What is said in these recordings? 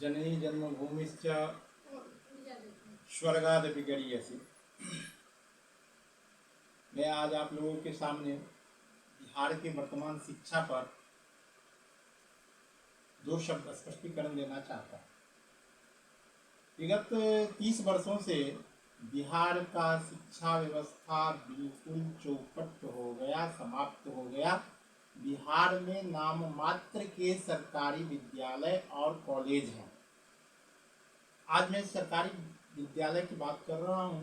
जननी जन्मभूमिश्च स्वर्गादपि गरीयसी। मैं आज आप लोगों के सामने बिहार की वर्तमान शिक्षा पर दो शब्द स्पष्टीकरण देना चाहता हूँ। विगत 30 वर्षों से बिहार का शिक्षा व्यवस्था बिल्कुल चौपट हो गया, समाप्त हो गया। बिहार में नाम मात्र के सरकारी विद्यालय और कॉलेज हैं। आज मैं सरकारी विद्यालय की बात कर रहा हूँ।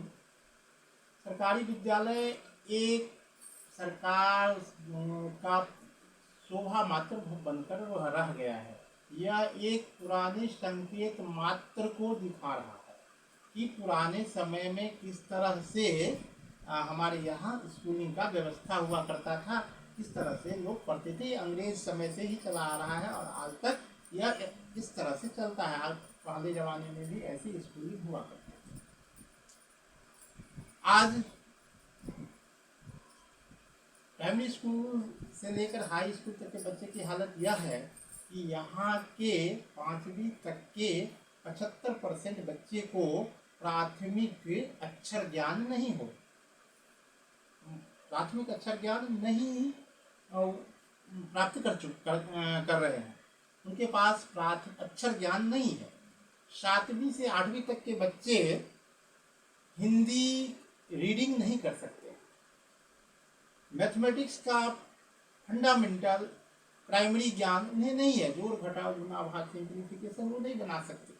सरकारी विद्यालय एक सरकार का शोभा मात्र बनकर रह गया है। यह एक पुराने संकेत मात्र को दिखा रहा है कि पुराने समय में किस तरह से हमारे यहाँ स्कूलिंग का व्यवस्था हुआ करता था, किस तरह से लोग पढ़ते थे। अंग्रेज समय से ही चला आ रहा है और आज तक यह इस तरह से चलता है। आज पहले जमाने में भी ऐसी स्कूलिंग हुआ करती थी। आज प्राइमरी स्कूल से लेकर हाई स्कूल तक के बच्चे की हालत यह है कि यहाँ के 5वीं तक के 75% बच्चे को प्राथमिक अक्षर ज्ञान नहीं हो, प्राथमिक अक्षर ज्ञान नहीं प्राप्त कर रहे हैं। उनके पास अक्षर ज्ञान नहीं है। 7वीं से 8वीं तक के बच्चे हिंदी रीडिंग नहीं कर सकते। मैथमेटिक्स का फंडामेंटल प्राइमरी ज्ञान उन्हें नहीं है। जोड़ घटाव गुणा भाग सिंप्लीफिकेशन वो नहीं बना सकते।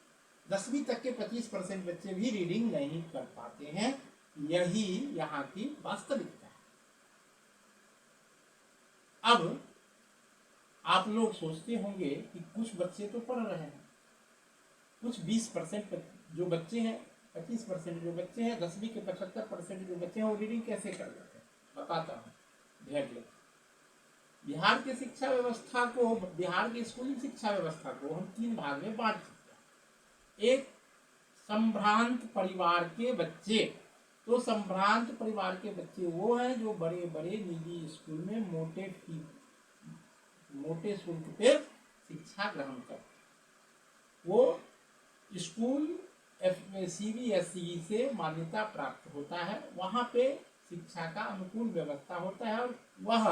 10वीं तक के 25% बच्चे भी रीडिंग नहीं कर पाते हैं। यही यहाँ की वास्तविकता है। अब आप लोग सोचते होंगे कि कुछ बच्चे तो पढ़ रहे हैं, कुछ 20% जो बच्चे हैं, 25% जो बच्चे हैं, 10वीं के 75% जो बच्चे हैं वो रीडिंग कैसे कर लेते हैं, बताता हूँ। बिहार की शिक्षा व्यवस्था को, बिहार की स्कूली शिक्षा व्यवस्था को हम 3 भाग में बांट सकते हैं। एक, संभ्रांत परिवार के बच्चे। तो संभ्रांत परिवार के बच्चे वो हैं जो बड़े बड़े निजी स्कूल में मोटे शुल्क पे शिक्षा ग्रहण करते हैं। वो स्कूल CBSE से मान्यता प्राप्त होता है। वहाँ पे शिक्षा का अनुकूल व्यवस्था होता है और वह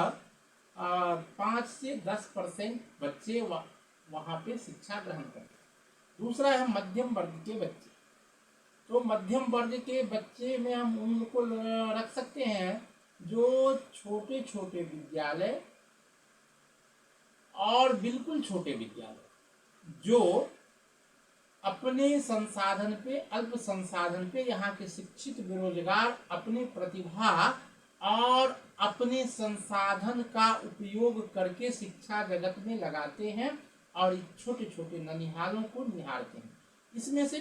5 से 10% बच्चे वहाँ पे शिक्षा ग्रहण करते हैं। दूसरा है मध्यम वर्ग के बच्चे। तो मध्यम वर्ग के बच्चे में हम उनको रख सकते हैं जो छोटे छोटे विद्यालय और बिल्कुल छोटे विद्यालय जो अपने संसाधन पे, अल्प संसाधन पे यहाँ के शिक्षित बेरोजगार अपनी प्रतिभा और अपने संसाधन का उपयोग करके शिक्षा जगत में लगाते हैं और छोटे छोटे ननिहालों को निहारते हैं। इसमें से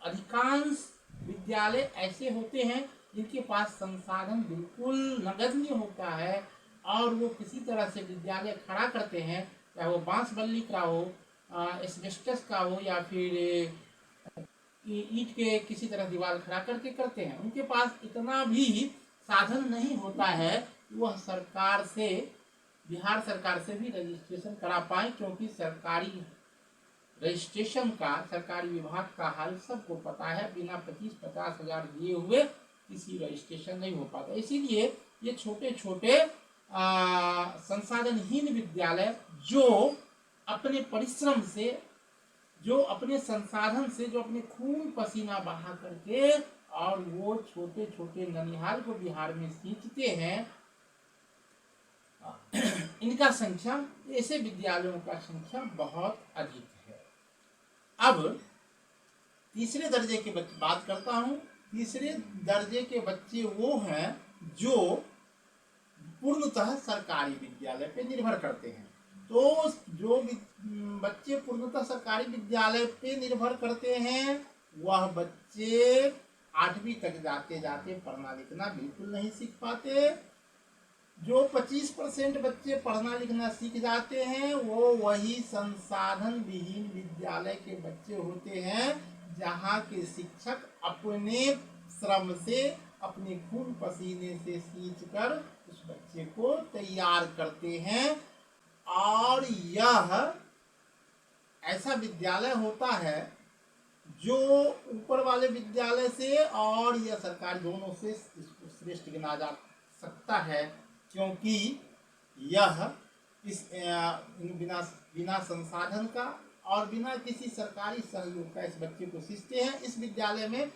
अधिकांश विद्यालय ऐसे होते हैं जिनके पास संसाधन बिल्कुल नगण्य होता है और वो किसी तरह से विद्यालय खड़ा करते हैं, चाहे वो बांस बल्ली का हो, एस्बेस्टस का हो या फिर ईंट के किसी तरह दीवार खड़ा करके करते हैं। उनके पास इतना भी साधन नहीं होता है कि वह सरकार से, बिहार सरकार से भी रजिस्ट्रेशन करा पाए, क्योंकि सरकारी रजिस्ट्रेशन का, सरकारी विभाग का हाल सबको पता है। बिना 25-50 हजार दिए हुए किसी रजिस्ट्रेशन नहीं हो पाता। इसीलिए ये छोटे छोटे संसाधनहीन विद्यालय जो अपने परिश्रम से, जो अपने संसाधन से, जो अपने खून पसीना बहा करके और वो छोटे छोटे ननिहाल को बिहार में सींचते हैं, इनका संख्या, ऐसे विद्यालयों का संख्या बहुत अधिक है। अब तीसरे दर्जे के बात करता हूँ। तीसरे दर्जे के बच्चे वो हैं जो पूर्णतः सरकारी विद्यालय पे निर्भर करते हैं। तो जो बच्चे पूर्णतः सरकारी विद्यालय पे निर्भर करते हैं वह बच्चे 8वीं तक जाते जाते पढ़ना लिखना बिल्कुल नहीं सीख पाते। जो 25% बच्चे पढ़ना लिखना सीख जाते हैं वो वही संसाधन विहीन विद्यालय के बच्चे होते हैं जहाँ के शिक्षक अपने श्रम से, अपने खून पसीने से सींच कर उस बच्चे को तैयार करते हैं। और यह ऐसा विद्यालय होता है जो ऊपर वाले विद्यालय से और यह सरकार दोनों से इसको श्रेष्ठ गिना जा सकता है, क्योंकि यह इस बिना बिना संसाधन का और बिना किसी सरकारी सहयोग का इस बच्चे को सीखते हैं। इस विद्यालय में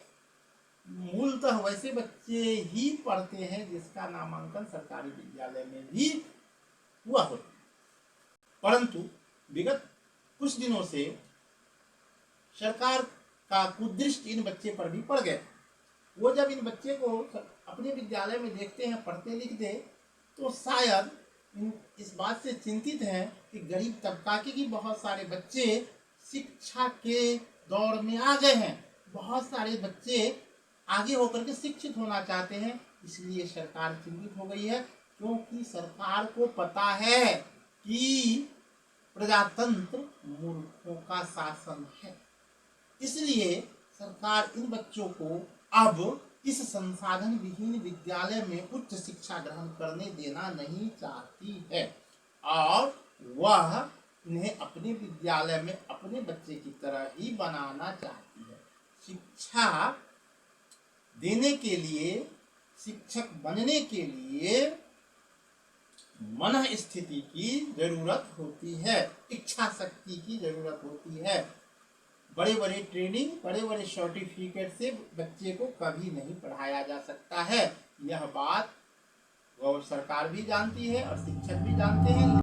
मूलतः वैसे बच्चे ही पढ़ते हैं जिसका नामांकन सरकारी विद्यालय में भी हुआ होता है। परंतु विगत कुछ दिनों से सरकार का कुदृष्टि इन बच्चे पर भी पड़ गया। वो जब इन बच्चे को अपने विद्यालय में देखते हैं पढ़ते लिखते, तो शायद इस बात से चिंतित हैं कि गरीब तबका के भी बहुत सारे बच्चे शिक्षा के दौर में आ गए हैं। बहुत सारे बच्चे आगे होकर के शिक्षित होना चाहते हैं, इसलिए सरकार चिंतित हो गई है, क्योंकि सरकार को पता है कि प्रजातंत्र मूर्खों का शासन है। इसलिए सरकार इन बच्चों को अब इस संसाधन विहीन विद्यालय में उच्च शिक्षा ग्रहण करने देना नहीं चाहती है और वह इन्हें अपने विद्यालय में अपने बच्चे की तरह ही बनाना चाहती है। शिक्षा देने के लिए, शिक्षक बनने के लिए मन स्थिति की जरूरत होती है, इच्छा शक्ति की जरूरत होती है। बड़े बड़े ट्रेनिंग, बड़े बड़े सर्टिफिकेट से बच्चे को कभी नहीं पढ़ाया जा सकता है। यह बात सरकार भी जानती है और शिक्षक भी जानते हैं।